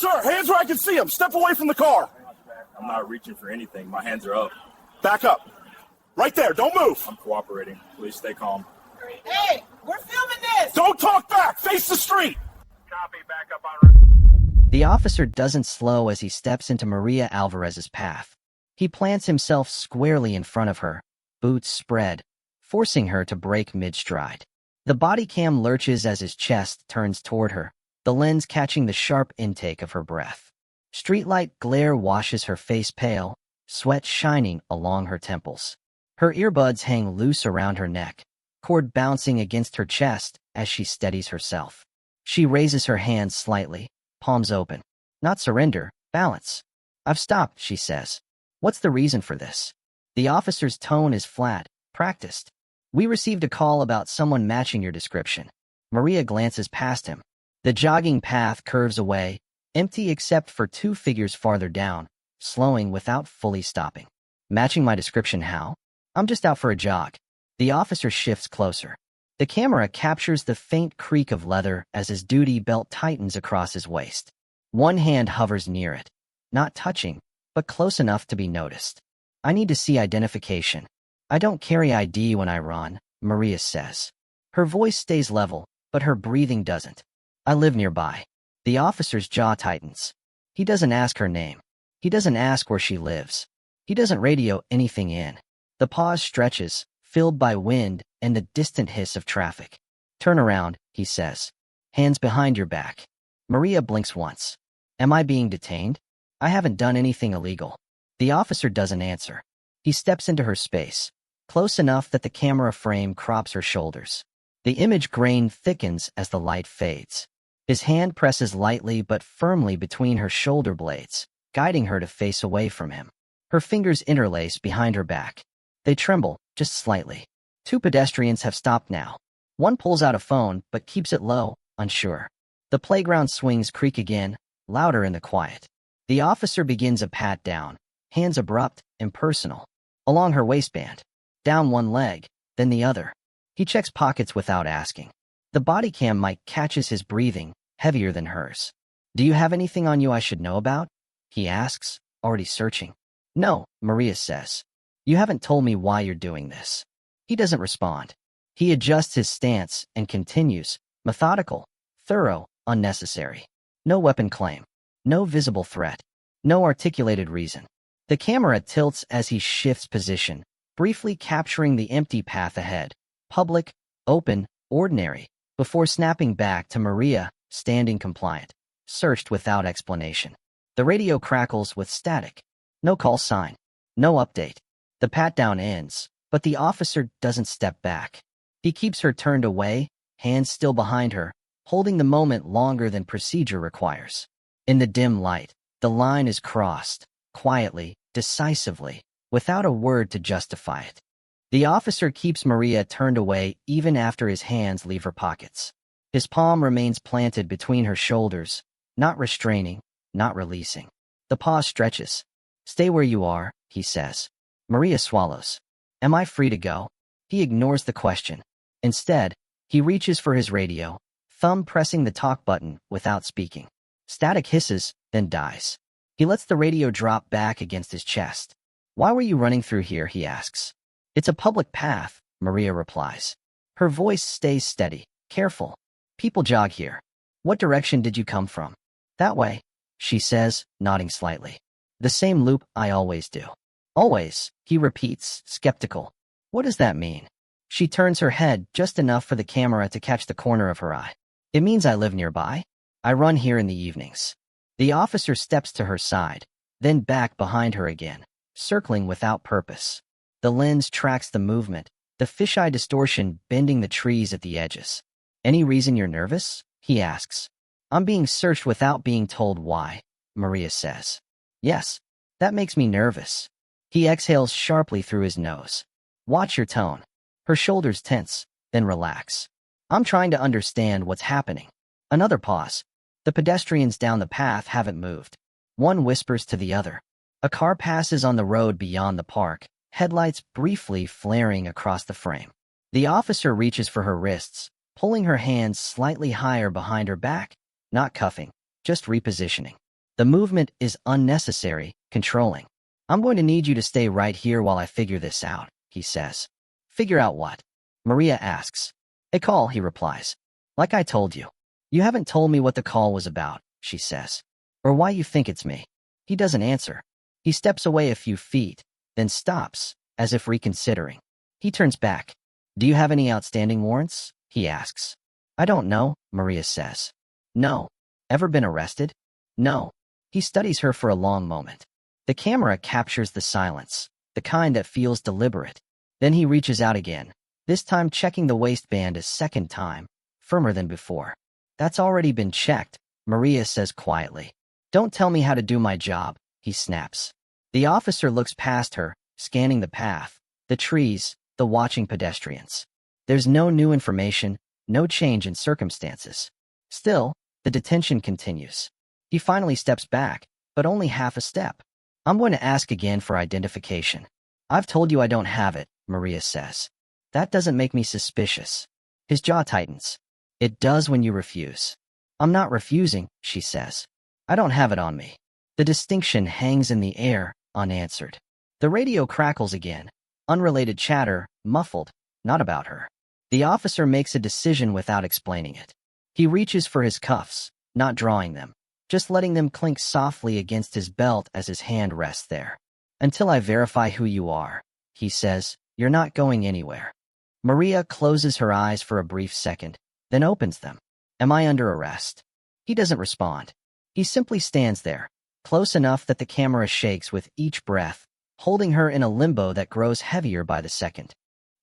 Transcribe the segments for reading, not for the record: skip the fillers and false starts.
Sir, hands where I can see them. Step away from the car. I'm not reaching for anything. My hands are up. Back up. Right there. Don't move. I'm cooperating. Please stay calm. Hey, we're filming this! Don't talk back. Face the street. Copy. Back up on... The officer doesn't slow as he steps into Maria Alvarez's path. He plants himself squarely in front of her, boots spread, forcing her to brake mid-stride. The body cam lurches as his chest turns toward her, the lens catching the sharp intake of her breath. Streetlight glare washes her face pale, sweat shining along her temples. Her earbuds hang loose around her neck, cord bouncing against her chest as she steadies herself. She raises her hands slightly, palms open. Not surrender, balance. I've stopped, she says. What's the reason for this? The officer's tone is flat, practiced. We received a call about someone matching your description. Maria glances past him. The jogging path curves away, empty except for 2 figures farther down, slowing without fully stopping. Matching my description how? I'm just out for a jog. The officer shifts closer. The camera captures the faint creak of leather as his duty belt tightens across his waist. One hand hovers near it, not touching, but close enough to be noticed. I need to see identification. I don't carry ID when I run, Maria says. Her voice stays level, but her breathing doesn't. I live nearby. The officer's jaw tightens. He doesn't ask her name. He doesn't ask where she lives. He doesn't radio anything in. The pause stretches, filled by wind and the distant hiss of traffic. Turn around, he says. Hands behind your back. Maria blinks once. Am I being detained? I haven't done anything illegal. The officer doesn't answer. He steps into her space, close enough that the camera frame crops her shoulders. The image grain thickens as the light fades. His hand presses lightly but firmly between her shoulder blades, guiding her to face away from him. Her fingers interlace behind her back. They tremble, just slightly. 2 pedestrians have stopped now. One pulls out a phone but keeps it low, unsure. The playground swings creak again, louder in the quiet. The officer begins a pat down, hands abrupt, impersonal. Along her waistband. Down one leg, then the other. He checks pockets without asking. The body cam mic catches his breathing, heavier than hers. Do you have anything on you I should know about? He asks, already searching. No, Maria says. You haven't told me why you're doing this. He doesn't respond. He adjusts his stance and continues, methodical, thorough, unnecessary. No weapon claim. No visible threat. No articulated reason. The camera tilts as he shifts position, briefly capturing the empty path ahead. Public, open, ordinary, before snapping back to Maria, standing compliant. Searched without explanation. The radio crackles with static. No call sign. No update. The pat-down ends, but the officer doesn't step back. He keeps her turned away, hands still behind her, holding the moment longer than procedure requires. In the dim light, the line is crossed, quietly, decisively, without a word to justify it. The officer keeps Maria turned away even after his hands leave her pockets. His palm remains planted between her shoulders, not restraining, not releasing. The pause stretches. Stay where you are, he says. Maria swallows. Am I free to go? He ignores the question. Instead, he reaches for his radio, thumb pressing the talk button without speaking. Static hisses, then dies. He lets the radio drop back against his chest. Why were you running through here, he asks. It's a public path, Maria replies. Her voice stays steady, careful. People jog here. What direction did you come from? That way, she says, nodding slightly. The same loop I always do. Always, he repeats, skeptical. What does that mean? She turns her head just enough for the camera to catch the corner of her eye. It means I live nearby. I run here in the evenings. The officer steps to her side, then back behind her again, circling without purpose. The lens tracks the movement, the fisheye distortion bending the trees at the edges. Any reason you're nervous? He asks. I'm being searched without being told why, Maria says. Yes, that makes me nervous. He exhales sharply through his nose. Watch your tone. Her shoulders tense, then relax. I'm trying to understand what's happening. Another pause. The pedestrians down the path haven't moved. One whispers to the other. A car passes on the road beyond the park, headlights briefly flaring across the frame. The officer reaches for her wrists, pulling her hands slightly higher behind her back, not cuffing, just repositioning. The movement is unnecessary, controlling. I'm going to need you to stay right here while I figure this out, he says. Figure out what? Maria asks. A call, he replies. Like I told you. You haven't told me what the call was about, she says. Or why you think it's me. He doesn't answer. He steps away a few feet, then stops, as if reconsidering. He turns back. Do you have any outstanding warrants? He asks. I don't know, Maria says. No. Ever been arrested? No. He studies her for a long moment. The camera captures the silence, the kind that feels deliberate. Then he reaches out again, this time checking the waistband a second time, firmer than before. That's already been checked, Maria says quietly. Don't tell me how to do my job, he snaps. The officer looks past her, scanning the path, the trees, the watching pedestrians. There's no new information, no change in circumstances. Still, the detention continues. He finally steps back, but only half a step. I'm going to ask again for identification. I've told you I don't have it, Maria says. That doesn't make me suspicious. His jaw tightens. It does when you refuse. I'm not refusing, she says. I don't have it on me. The distinction hangs in the air, unanswered. The radio crackles again. Unrelated chatter, muffled, not about her. The officer makes a decision without explaining it. He reaches for his cuffs, not drawing them, just letting them clink softly against his belt as his hand rests there. Until I verify who you are, he says, you're not going anywhere. Maria closes her eyes for a brief second, then opens them. Am I under arrest? He doesn't respond. He simply stands there, close enough that the camera shakes with each breath, holding her in a limbo that grows heavier by the second.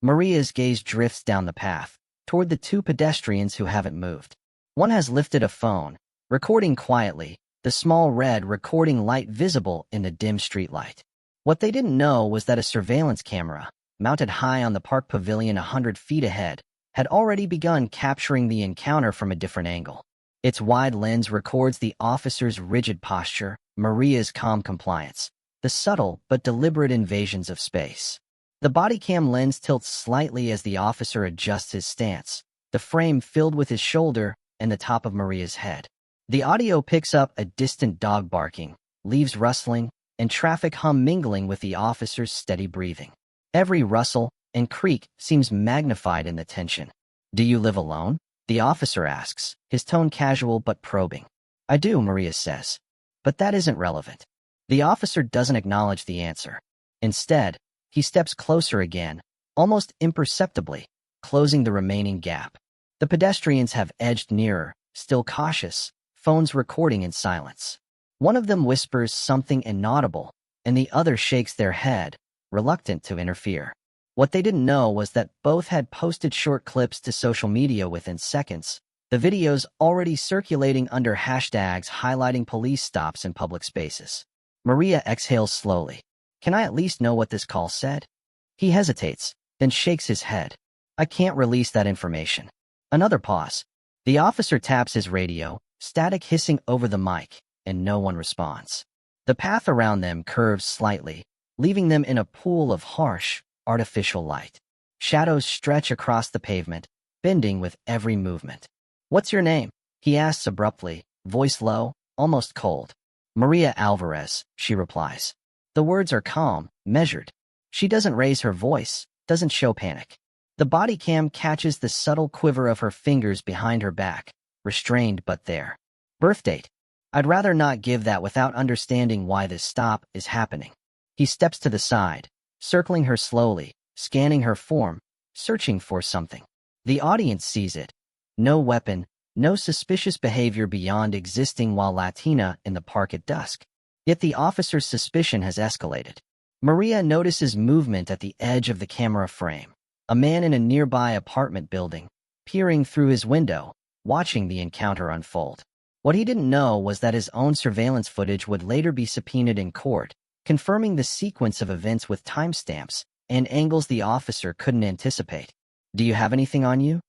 Maria's gaze drifts down the path, toward the two pedestrians who haven't moved. One has lifted a phone, recording quietly, the small red recording light visible in the dim streetlight. What they didn't know was that a surveillance camera, mounted high on the park pavilion 100 feet ahead, had already begun capturing the encounter from a different angle. Its wide lens records the officer's rigid posture, Maria's calm compliance, the subtle but deliberate invasions of space. The bodycam lens tilts slightly as the officer adjusts his stance, the frame filled with his shoulder and the top of Maria's head. The audio picks up a distant dog barking, leaves rustling, and traffic hum mingling with the officer's steady breathing. Every rustle and creak seems magnified in the tension. Do you live alone? The officer asks, his tone casual but probing. I do, Maria says. But that isn't relevant. The officer doesn't acknowledge the answer. Instead, he steps closer again, almost imperceptibly, closing the remaining gap. The pedestrians have edged nearer, still cautious, phones recording in silence. One of them whispers something inaudible, and the other shakes their head, reluctant to interfere. What they didn't know was that both had posted short clips to social media within seconds, the videos already circulating under hashtags highlighting police stops in public spaces. Maria exhales slowly. Can I at least know what this call said? He hesitates, then shakes his head. I can't release that information. Another pause. The officer taps his radio, static hissing over the mic, and no one responds. The path around them curves slightly, leaving them in a pool of harsh, artificial light. Shadows stretch across the pavement, bending with every movement. What's your name? He asks abruptly, voice low, almost cold. Maria Alvarez, she replies. The words are calm, measured. She doesn't raise her voice, doesn't show panic. The body cam catches the subtle quiver of her fingers behind her back, restrained but there. Birth date. I'd rather not give that without understanding why this stop is happening. He steps to the side, circling her slowly, scanning her form, searching for something. The audience sees it. No weapon, no suspicious behavior beyond existing while Latina in the park at dusk. Yet the officer's suspicion has escalated. Maria notices movement at the edge of the camera frame. A man in a nearby apartment building, peering through his window, watching the encounter unfold. What he didn't know was that his own surveillance footage would later be subpoenaed in court, confirming the sequence of events with timestamps and angles the officer couldn't anticipate. Do you have anything on you?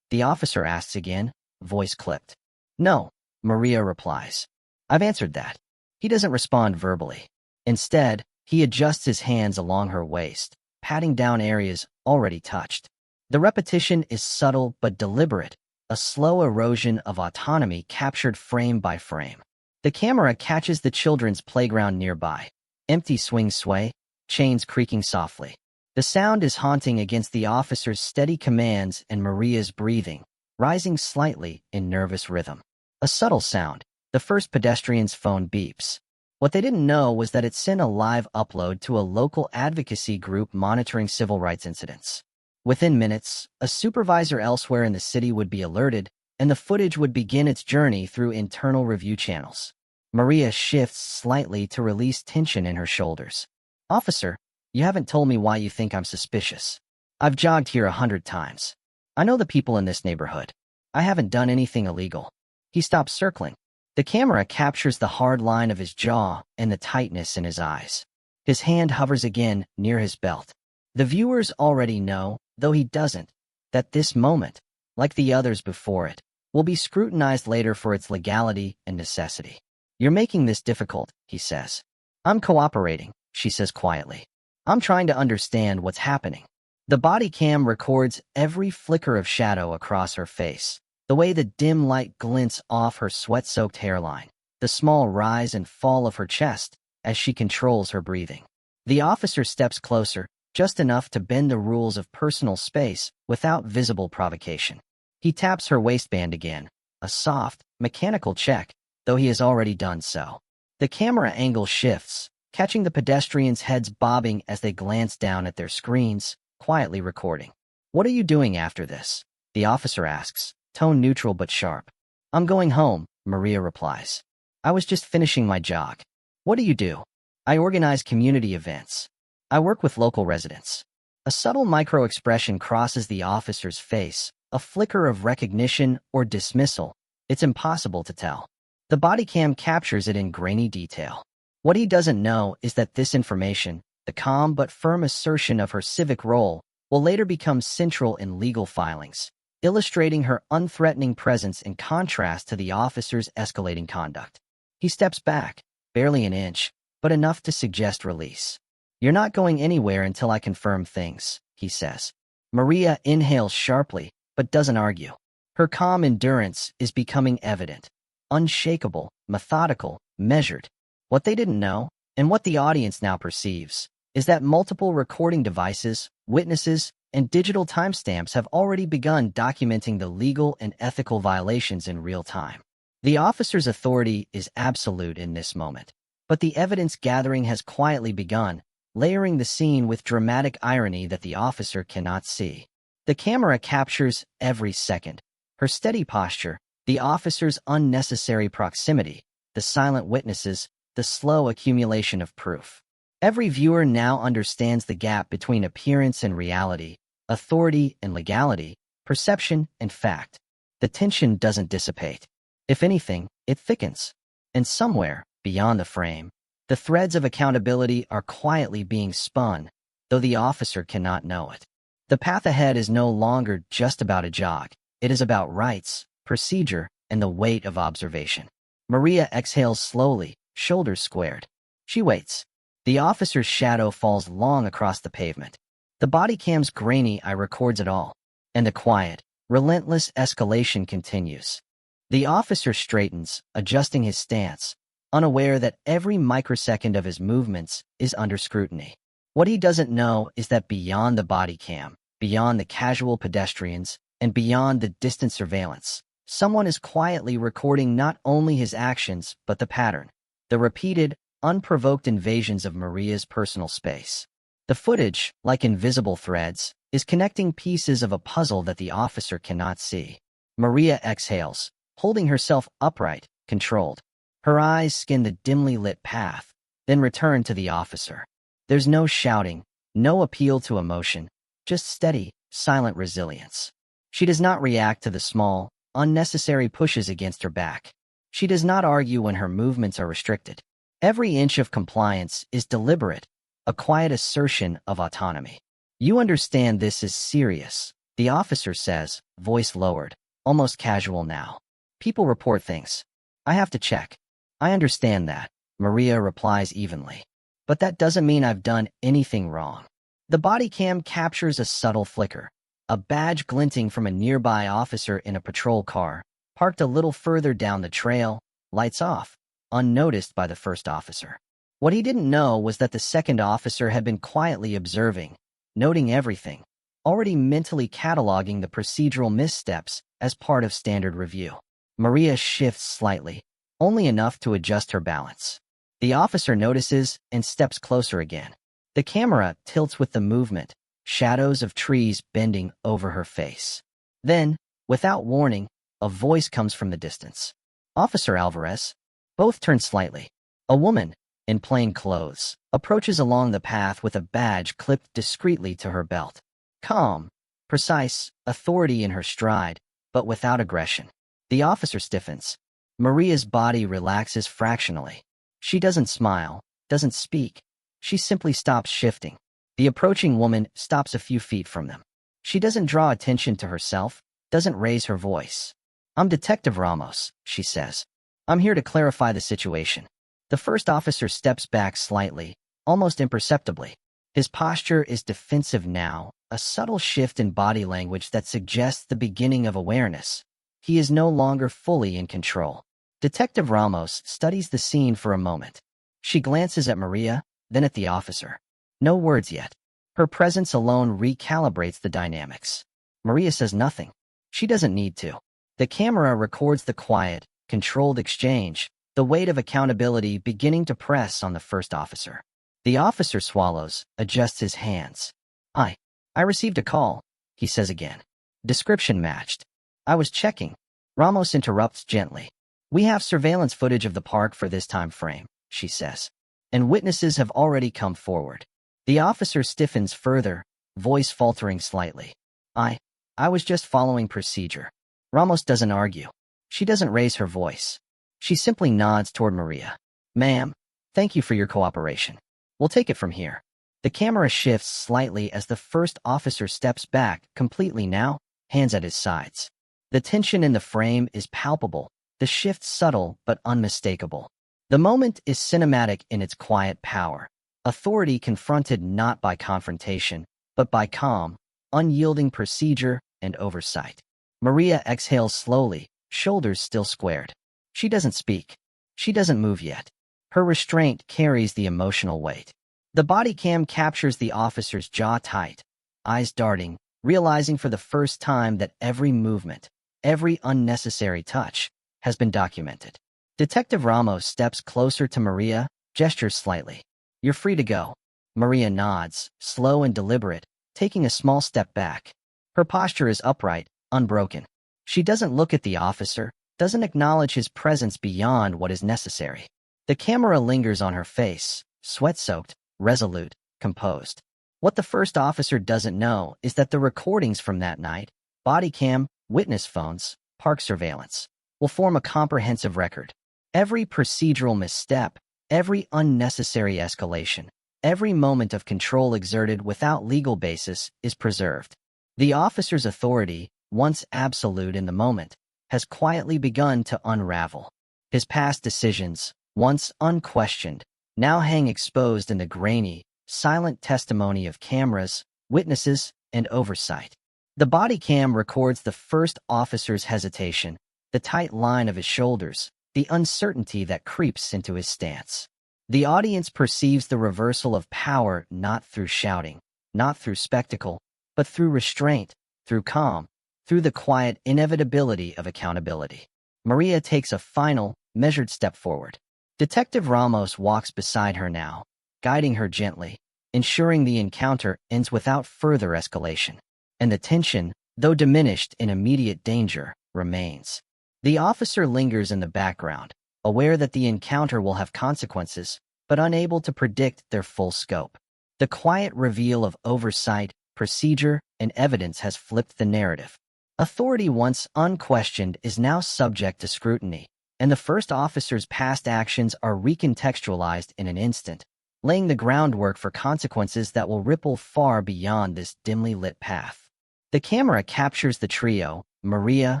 The officer asks again, voice clipped. No, Maria replies. I've answered that. He doesn't respond verbally. Instead, he adjusts his hands along her waist, patting down areas already touched. The repetition is subtle but deliberate, a slow erosion of autonomy captured frame by frame. The camera catches the children's playground nearby. Empty swings sway, chains creaking softly. The sound is haunting against the officer's steady commands and Maria's breathing, rising slightly in nervous rhythm. A subtle sound. The first pedestrian's phone beeps. What they didn't know was that it sent a live upload to a local advocacy group monitoring civil rights incidents. Within minutes, a supervisor elsewhere in the city would be alerted, and the footage would begin its journey through internal review channels. Maria shifts slightly to release tension in her shoulders. "Officer, you haven't told me why you think I'm suspicious. I've jogged here 100 times. I know the people in this neighborhood. I haven't done anything illegal." He stops circling. The camera captures the hard line of his jaw and the tightness in his eyes. His hand hovers again near his belt. The viewers already know, though he doesn't, that this moment, like the others before it, will be scrutinized later for its legality and necessity. "You're making this difficult," he says. "I'm cooperating," she says quietly. "I'm trying to understand what's happening." The body cam records every flicker of shadow across her face, the way the dim light glints off her sweat-soaked hairline, the small rise and fall of her chest as she controls her breathing. The officer steps closer, just enough to bend the rules of personal space without visible provocation. He taps her waistband again, a soft, mechanical check, though he has already done so. The camera angle shifts, catching the pedestrians' heads bobbing as they glance down at their screens, quietly recording. "What are you doing after this?" the officer asks, tone neutral but sharp. "I'm going home," Maria replies. "I was just finishing my jog." "What do you do?" "I organize community events. I work with local residents." A subtle micro-expression crosses the officer's face, a flicker of recognition or dismissal. It's impossible to tell. The body cam captures it in grainy detail. What he doesn't know is that this information, the calm but firm assertion of her civic role, will later become central in legal filings, illustrating her unthreatening presence in contrast to the officer's escalating conduct. He steps back, barely an inch, but enough to suggest release. "You're not going anywhere until I confirm things," he says. Maria inhales sharply, but doesn't argue. Her calm endurance is becoming evident. Unshakable, methodical, measured. What they didn't know, and what the audience now perceives, is that multiple recording devices, witnesses, and digital timestamps have already begun documenting the legal and ethical violations in real time. The officer's authority is absolute in this moment, but the evidence gathering has quietly begun, layering the scene with dramatic irony that the officer cannot see. The camera captures every second. Her steady posture, the officer's unnecessary proximity, the silent witnesses, the slow accumulation of proof. Every viewer now understands the gap between appearance and reality, authority and legality, perception and fact. The tension doesn't dissipate. If anything, it thickens. And somewhere, beyond the frame, the threads of accountability are quietly being spun, though the officer cannot know it. The path ahead is no longer just about a jog. It is about rights, procedure, and the weight of observation. Maria exhales slowly, shoulders squared. She waits. The officer's shadow falls long across the pavement. The body cam's grainy eye records it all, and the quiet, relentless escalation continues. The officer straightens, adjusting his stance, unaware that every microsecond of his movements is under scrutiny. What he doesn't know is that beyond the body cam, beyond the casual pedestrians, and beyond the distant surveillance, someone is quietly recording not only his actions but the pattern, the repeated, unprovoked invasions of Maria's personal space. The footage, like invisible threads, is connecting pieces of a puzzle that the officer cannot see. Maria exhales, holding herself upright, controlled. Her eyes scan the dimly lit path, then return to the officer. There's no shouting, no appeal to emotion, just steady, silent resilience. She does not react to the small, unnecessary pushes against her back. She does not argue when her movements are restricted. Every inch of compliance is deliberate, a quiet assertion of autonomy. "You understand this is serious," the officer says, voice lowered, almost casual now. "People report things. I have to check." "I understand that," Maria replies evenly. "But that doesn't mean I've done anything wrong." The body cam captures a subtle flicker, a badge glinting from a nearby officer in a patrol car, parked a little further down the trail, lights off. unnoticed by the first officer. What he didn't know was that the second officer had been quietly observing, noting everything, already mentally cataloging the procedural missteps as part of standard review. Maria shifts slightly, only enough to adjust her balance. The officer notices and steps closer again. The camera tilts with the movement, shadows of trees bending over her face. Then, without warning, a voice comes from the distance. "Officer Alvarez." Both turn slightly. A woman, in plain clothes, approaches along the path with a badge clipped discreetly to her belt. Calm, precise, authority in her stride, but without aggression. The officer stiffens. Maria's body relaxes fractionally. She doesn't smile, doesn't speak. She simply stops shifting. The approaching woman stops a few feet from them. She doesn't draw attention to herself, doesn't raise her voice. "I'm Detective Ramos," she says. "I'm here to clarify the situation." The first officer steps back slightly, almost imperceptibly. His posture is defensive now, a subtle shift in body language that suggests the beginning of awareness. He is no longer fully in control. Detective Ramos studies the scene for a moment. She glances at Maria, then at the officer. No words yet. Her presence alone recalibrates the dynamics. Maria says nothing. She doesn't need to. The camera records the quiet, controlled exchange, the weight of accountability beginning to press on the first officer. The officer swallows, adjusts his hands. I received a call," he says again. Description matched. "I was checking." Ramos interrupts gently. "We have surveillance footage of the park for this time frame," she says. "And witnesses have already come forward." The officer stiffens further, voice faltering slightly. I was just following procedure." Ramos doesn't argue. She doesn't raise her voice. She simply nods toward Maria. "Ma'am, thank you for your cooperation. We'll take it from here." The camera shifts slightly as the first officer steps back, completely now, hands at his sides. The tension in the frame is palpable, the shift subtle but unmistakable. The moment is cinematic in its quiet power. Authority confronted not by confrontation, but by calm, unyielding procedure and oversight. Maria exhales slowly, shoulders still squared. She doesn't speak. She doesn't move yet. Her restraint carries the emotional weight. The body cam captures the officer's jaw tight, eyes darting, realizing for the first time that every movement, every unnecessary touch, has been documented. Detective Ramos steps closer to Maria, gestures slightly. "You're free to go." Maria nods, slow and deliberate, taking a small step back. Her posture is upright, unbroken. She doesn't look at the officer, doesn't acknowledge his presence beyond what is necessary. The camera lingers on her face, sweat-soaked, resolute, composed. What the first officer doesn't know is that the recordings from that night, body cam, witness phones, park surveillance, will form a comprehensive record. Every procedural misstep, every unnecessary escalation, every moment of control exerted without legal basis is preserved. The officer's authority, once absolute in the moment, has quietly begun to unravel. His past decisions, once unquestioned, now hang exposed in the grainy, silent testimony of cameras, witnesses, and oversight. The body cam records the first officer's hesitation, the tight line of his shoulders, the uncertainty that creeps into his stance. The audience perceives the reversal of power not through shouting, not through spectacle, but through restraint, through calm, through the quiet inevitability of accountability. Maria takes a final, measured step forward. Detective Ramos walks beside her now, guiding her gently, ensuring the encounter ends without further escalation. And the tension, though diminished in immediate danger, remains. The officer lingers in the background, aware that the encounter will have consequences, but unable to predict their full scope. The quiet reveal of oversight, procedure, and evidence has flipped the narrative. Authority once unquestioned is now subject to scrutiny, and the first officer's past actions are recontextualized in an instant, laying the groundwork for consequences that will ripple far beyond this dimly lit path. The camera captures the trio, Maria,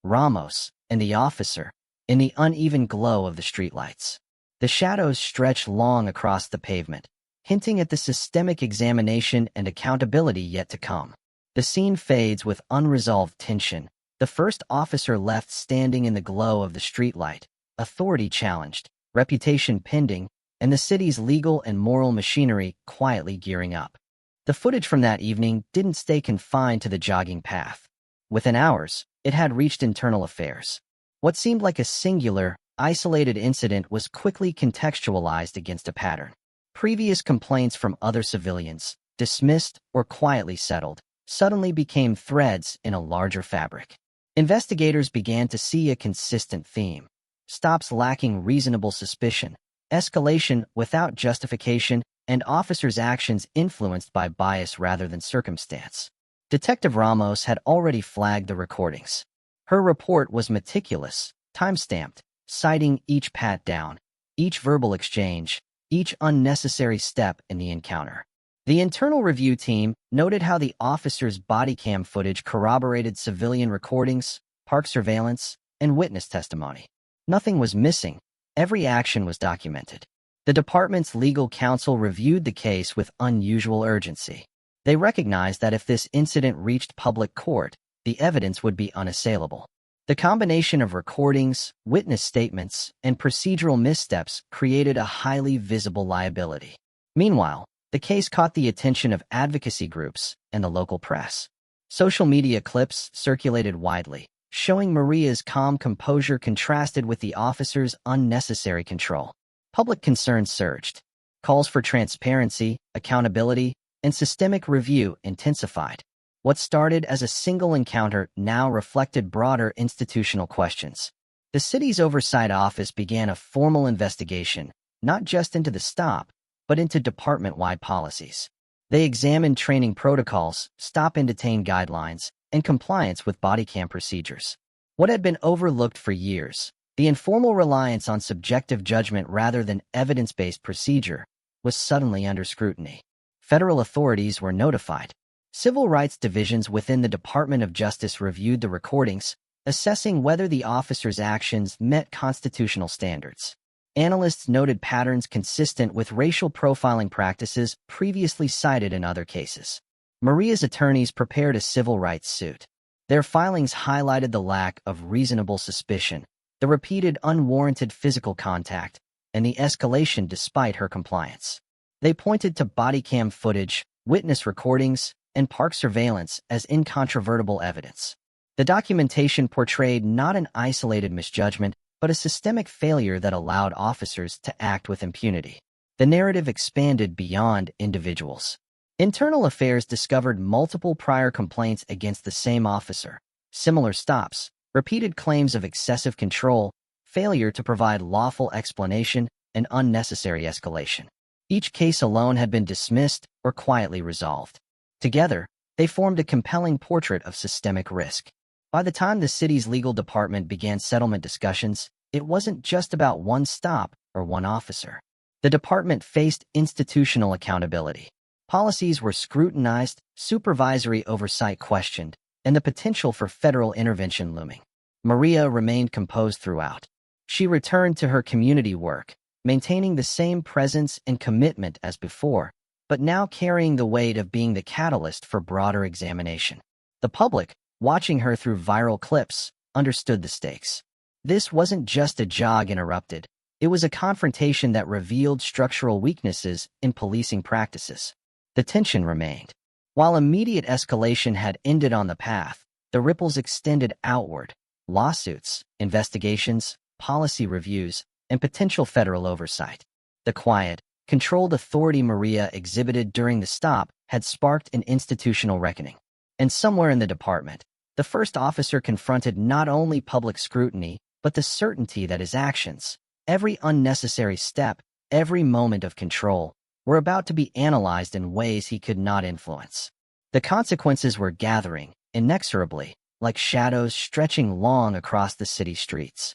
Ramos, and the officer, in the uneven glow of the streetlights. The shadows stretch long across the pavement, hinting at the systemic examination and accountability yet to come. The scene fades with unresolved tension, the first officer left standing in the glow of the streetlight, authority challenged, reputation pending, and the city's legal and moral machinery quietly gearing up. The footage from that evening didn't stay confined to the jogging path. Within hours, it had reached internal affairs. What seemed like a singular, isolated incident was quickly contextualized against a pattern. Previous complaints from other civilians, dismissed or quietly settled, suddenly became threads in a larger fabric. Investigators began to see a consistent theme: stops lacking reasonable suspicion, escalation without justification, and officers' actions influenced by bias rather than circumstance. Detective Ramos had already flagged the recordings. Her report was meticulous, time-stamped, citing each pat-down, each verbal exchange, each unnecessary step in the encounter. The internal review team noted how the officers' body cam footage corroborated civilian recordings, park surveillance, and witness testimony. Nothing was missing. Every action was documented. The department's legal counsel reviewed the case with unusual urgency. They recognized that if this incident reached public court, the evidence would be unassailable. The combination of recordings, witness statements, and procedural missteps created a highly visible liability. Meanwhile, the case caught the attention of advocacy groups and the local press. Social media clips circulated widely, showing Maria's calm composure contrasted with the officer's unnecessary control. Public concern surged. Calls for transparency, accountability, and systemic review intensified. What started as a single encounter now reflected broader institutional questions. The city's oversight office began a formal investigation, not just into the stop, but into department-wide policies. They examined training protocols, stop-and-detain guidelines, and compliance with body cam procedures. What had been overlooked for years, the informal reliance on subjective judgment rather than evidence-based procedure, was suddenly under scrutiny. Federal authorities were notified. Civil rights divisions within the Department of Justice reviewed the recordings, assessing whether the officers' actions met constitutional standards. Analysts noted patterns consistent with racial profiling practices previously cited in other cases. Maria's attorneys prepared a civil rights suit. Their filings highlighted the lack of reasonable suspicion, the repeated unwarranted physical contact, and the escalation despite her compliance. They pointed to body cam footage, witness recordings, and park surveillance as incontrovertible evidence. The documentation portrayed not an isolated misjudgment, but a systemic failure that allowed officers to act with impunity. The narrative expanded beyond individuals. Internal Affairs discovered multiple prior complaints against the same officer, similar stops, repeated claims of excessive control, failure to provide lawful explanation, and unnecessary escalation. Each case alone had been dismissed or quietly resolved. Together, they formed a compelling portrait of systemic risk. By the time the city's legal department began settlement discussions, it wasn't just about one stop or one officer. The department faced institutional accountability. Policies were scrutinized, supervisory oversight questioned, and the potential for federal intervention looming. Maria remained composed throughout. She returned to her community work, maintaining the same presence and commitment as before, but now carrying the weight of being the catalyst for broader examination. The public, watching her through viral clips, understood the stakes. This wasn't just a jog interrupted. It was a confrontation that revealed structural weaknesses in policing practices. The tension remained. While immediate escalation had ended on the path, the ripples extended outward. Lawsuits, investigations, policy reviews, and potential federal oversight. The quiet, controlled authority Maria exhibited during the stop had sparked an institutional reckoning. And somewhere in the department, the first officer confronted not only public scrutiny, but the certainty that his actions, every unnecessary step, every moment of control, were about to be analyzed in ways he could not influence. The consequences were gathering, inexorably, like shadows stretching long across the city streets.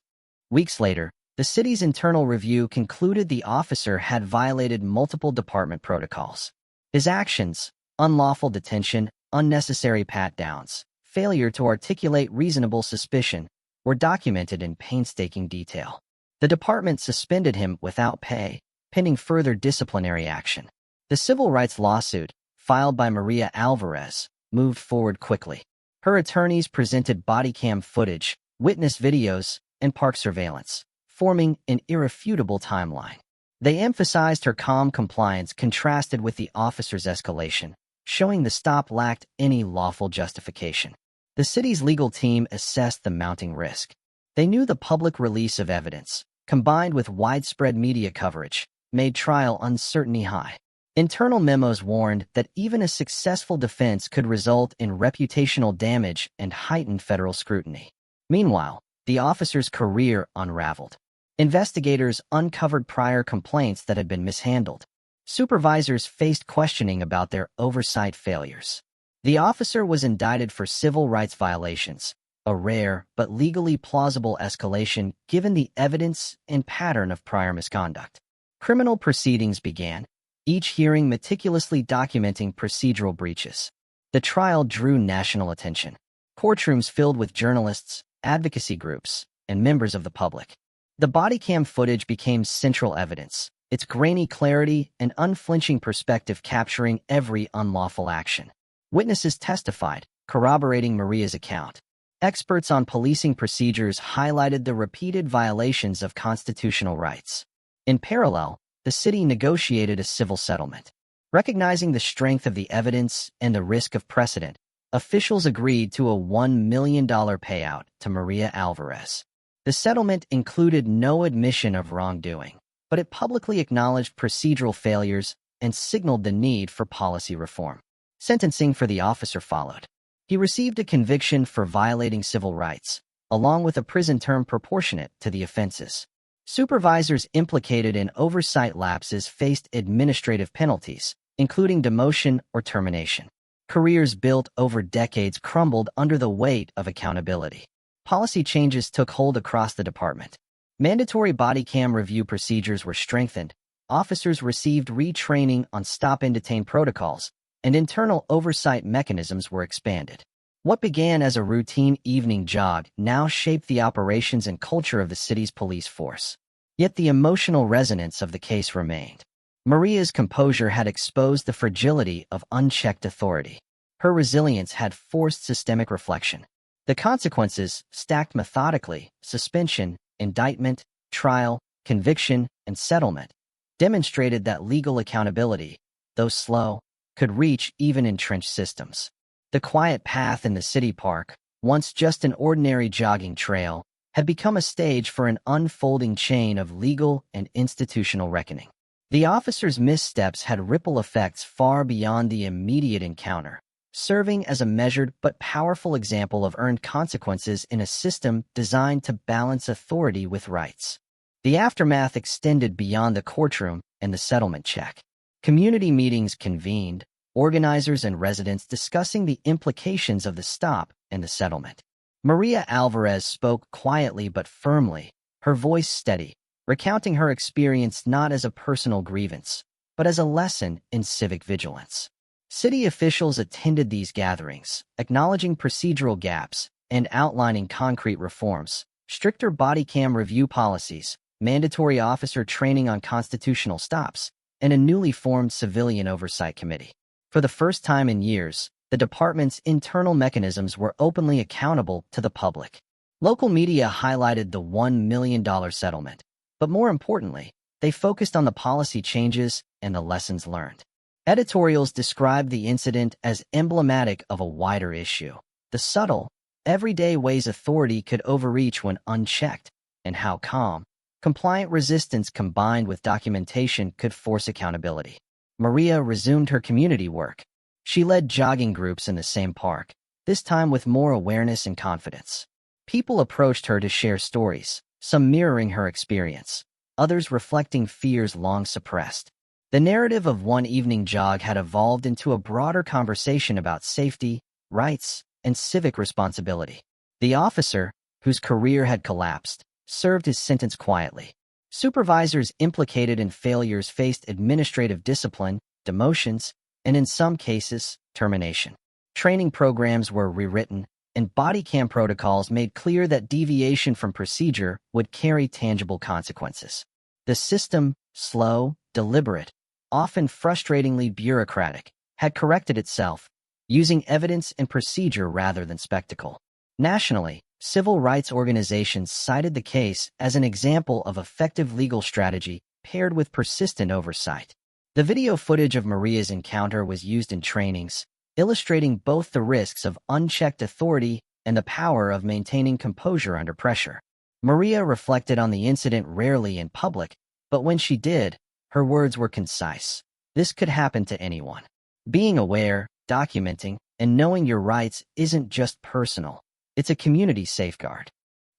Weeks later, the city's internal review concluded the officer had violated multiple department protocols. His actions, unlawful detention, unnecessary pat-downs, failure to articulate reasonable suspicion, were documented in painstaking detail. The department suspended him without pay, pending further disciplinary action. The civil rights lawsuit, filed by Maria Alvarez, moved forward quickly. Her attorneys presented body cam footage, witness videos, and park surveillance, forming an irrefutable timeline. They emphasized her calm compliance contrasted with the officer's escalation, showing the stop lacked any lawful justification. The city's legal team assessed the mounting risk. They knew the public release of evidence, combined with widespread media coverage, made trial uncertainty high. Internal memos warned that even a successful defense could result in reputational damage and heightened federal scrutiny. Meanwhile, the officer's career unraveled. Investigators uncovered prior complaints that had been mishandled. Supervisors faced questioning about their oversight failures. The officer was indicted for civil rights violations, a rare but legally plausible escalation given the evidence and pattern of prior misconduct. Criminal proceedings began, each hearing meticulously documenting procedural breaches. The trial drew national attention. Courtrooms filled with journalists, advocacy groups, and members of the public. The bodycam footage became central evidence, its grainy clarity and unflinching perspective capturing every unlawful action. Witnesses testified, corroborating Maria's account. Experts on policing procedures highlighted the repeated violations of constitutional rights. In parallel, the city negotiated a civil settlement. Recognizing the strength of the evidence and the risk of precedent, officials agreed to a $1 million payout to Maria Alvarez. The settlement included no admission of wrongdoing, but it publicly acknowledged procedural failures and signaled the need for policy reform. Sentencing for the officer followed. He received a conviction for violating civil rights, along with a prison term proportionate to the offenses. Supervisors implicated in oversight lapses faced administrative penalties, including demotion or termination. Careers built over decades crumbled under the weight of accountability. Policy changes took hold across the department. Mandatory body cam review procedures were strengthened, officers received retraining on stop-and-detain protocols, and internal oversight mechanisms were expanded. What began as a routine evening jog now shaped the operations and culture of the city's police force. Yet the emotional resonance of the case remained. Maria's composure had exposed the fragility of unchecked authority. Her resilience had forced systemic reflection. The consequences, stacked methodically, suspension, indictment, trial, conviction, and settlement, demonstrated that legal accountability, though slow, could reach even entrenched systems. The quiet path in the city park, once just an ordinary jogging trail, had become a stage for an unfolding chain of legal and institutional reckoning. The officer's missteps had ripple effects far beyond the immediate encounter, serving as a measured but powerful example of earned consequences in a system designed to balance authority with rights. The aftermath extended beyond the courtroom and the settlement check. Community meetings convened, organizers and residents discussing the implications of the stop and the settlement. Maria Alvarez spoke quietly but firmly, her voice steady, recounting her experience not as a personal grievance, but as a lesson in civic vigilance. City officials attended these gatherings, acknowledging procedural gaps and outlining concrete reforms, stricter body cam review policies, mandatory officer training on constitutional stops, and a newly formed civilian oversight committee. For the first time in years, the department's internal mechanisms were openly accountable to the public. Local media highlighted the $1 million settlement, but more importantly, they focused on the policy changes and the lessons learned. Editorials described the incident as emblematic of a wider issue, the subtle, everyday ways authority could overreach when unchecked, and how calm, compliant resistance combined with documentation could force accountability. Maria resumed her community work. She led jogging groups in the same park, this time with more awareness and confidence. People approached her to share stories, some mirroring her experience, others reflecting fears long suppressed. The narrative of one evening jog had evolved into a broader conversation about safety, rights, and civic responsibility. The officer, whose career had collapsed, served his sentence quietly. Supervisors implicated in failures faced administrative discipline, demotions, and in some cases, termination. Training programs were rewritten, and body cam protocols made clear that deviation from procedure would carry tangible consequences. The system, slow, deliberate, often frustratingly bureaucratic, had corrected itself, using evidence and procedure rather than spectacle. Nationally, Civil rights organizations cited the case as an example of effective legal strategy paired with persistent oversight. The video footage of Maria's encounter was used in trainings, illustrating both the risks of unchecked authority and the power of maintaining composure under pressure. Maria reflected on the incident rarely in public, but when she did, her words were concise. This could happen to anyone. Being aware, documenting, and knowing your rights isn't just personal. It's a community safeguard.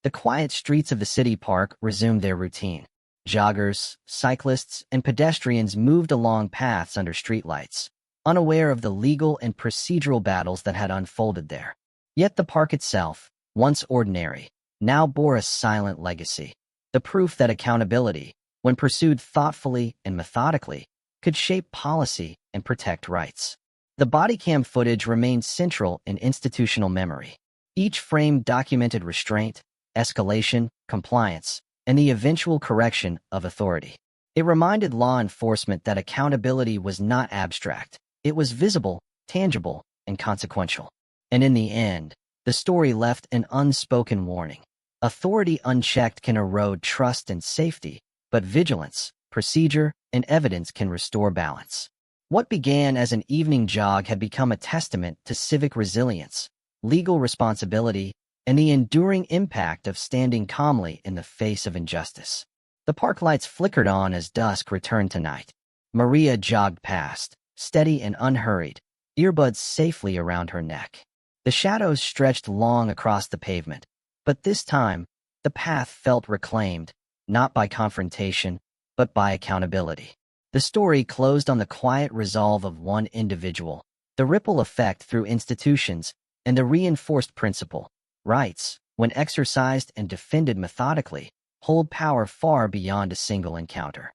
The quiet streets of the city park resumed their routine. Joggers, cyclists, and pedestrians moved along paths under streetlights, unaware of the legal and procedural battles that had unfolded there. Yet the park itself, once ordinary, now bore a silent legacy. The proof that accountability, when pursued thoughtfully and methodically, could shape policy and protect rights. The bodycam footage remained central in institutional memory. Each frame documented restraint, escalation, compliance, and the eventual correction of authority. It reminded law enforcement that accountability was not abstract. It was visible, tangible, and consequential. And in the end, the story left an unspoken warning. Authority unchecked can erode trust and safety, but vigilance, procedure, and evidence can restore balance. What began as an evening jog had become a testament to civic resilience, legal responsibility, and the enduring impact of standing calmly in the face of injustice. The park lights flickered on as dusk returned to night. Maria jogged past, steady and unhurried, earbuds safely around her neck. The shadows stretched long across the pavement, but this time, the path felt reclaimed, not by confrontation, but by accountability. The story closed on the quiet resolve of one individual, the ripple effect through institutions, and the reinforced principle: rights, when exercised and defended methodically, hold power far beyond a single encounter.